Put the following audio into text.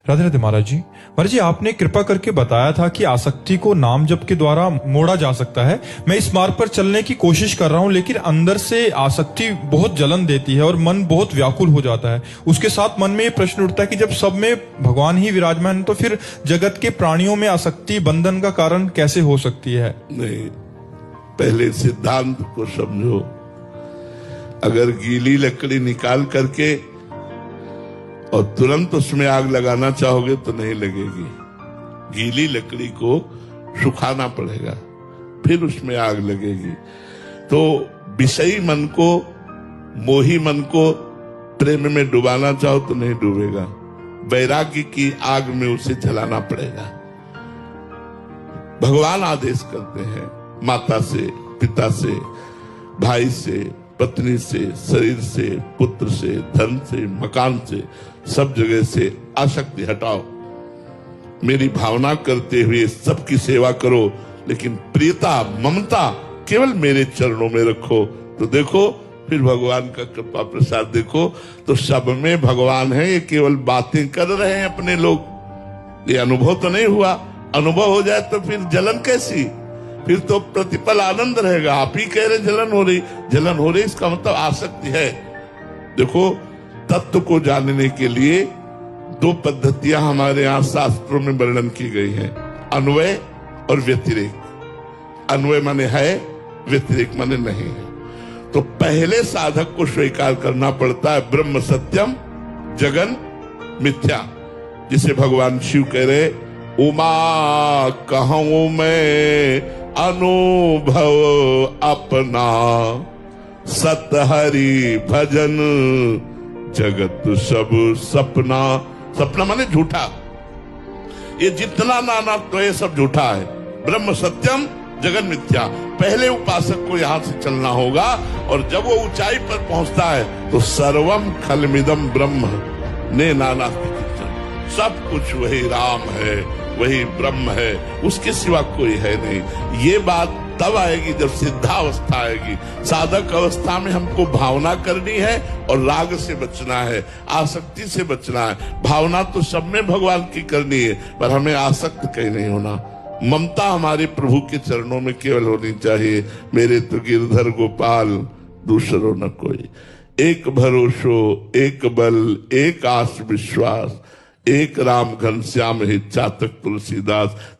राधे राधे महाराज जी। महाराज जी, आपने कृपा करके बताया था कि आसक्ति को नाम जप के द्वारा मोड़ा जा सकता है। मैं इस मार्ग पर चलने की कोशिश कर रहा हूँ, लेकिन अंदर से आसक्ति बहुत जलन देती है और मन बहुत व्याकुल हो जाता है। उसके साथ मन में ये प्रश्न उठता है कि जब सब में भगवान ही विराजमान है, तो फिर जगत के प्राणियों में आसक्ति बंधन का कारण कैसे हो सकती है? नहीं, पहले सिद्धांत को समझो। अगर गीली लकड़ी निकाल करके और तुरंत उसमें आग लगाना चाहोगे तो नहीं लगेगी। गीली लकड़ी को सुखाना पड़ेगा, फिर उसमें आग लगेगी। तो विषयी मन को, मोही मन को प्रेम में डुबाना चाहो तो नहीं डूबेगा। वैराग्य की आग में उसे जलाना पड़ेगा। भगवान आदेश करते हैं, माता से, पिता से, भाई से, पत्नी से, शरीर से, पुत्र से, धन से, मकान से, सब जगह से आसक्ति हटाओ। मेरी भावना करते हुए सबकी सेवा करो, लेकिन प्रियता, ममता केवल मेरे चरणों में रखो। तो देखो, फिर भगवान का कृपा प्रसाद देखो, तो सब में भगवान है। ये केवल बातें कर रहे हैं अपने लोग, ये अनुभव तो नहीं हुआ। अनुभव हो जाए तो फिर जलन कैसी? फिर तो प्रतिपल आनंद रहेगा। आप ही कह रहे जलन हो रही, जलन हो रही, इसका मतलब आसक्ति है। देखो, तत्व को जानने के लिए दो पद्धतियां हमारे यहाँ शास्त्रों में वर्णन की गई हैं, अन्वय और व्यतिरेक। अन्वय माने है, व्यतिरेक माने नहीं है। तो पहले साधक को स्वीकार करना पड़ता है ब्रह्म सत्यम जगन मिथ्या, जिसे भगवान शिव कह रहे, उमा कहूं मैं अनुभव अपना, सत हरि भजन जगत सब सपना। सपना माने झूठा। ये जितना नाना तो ये सब झूठा है। ब्रह्म सत्यम जगन मिथ्या। पहले उपासक को यहां से चलना होगा, और जब वो ऊंचाई पर पहुंचता है तो सर्वम खलमिदम ब्रह्म ने नाना, सब कुछ वही राम है, वही ब्रह्म है, उसके सिवा कोई है नहीं। ये बात तब आएगी जब सिद्धावस्था आएगी। साधक अवस्था में हमको भावना करनी है और राग से बचना है, आसक्ति से बचना है। भावना तो सब में भगवान की करनी है, पर हमें आसक्त कहीं नहीं होना। ममता हमारे प्रभु के चरणों में केवल होनी चाहिए। मेरे तो गिरधर गोपाल दूसरो न कोई, एक भरोसो, एक बल, एक आस विश्वास, एक राम घनश्याम ही चातक तुलसीदास।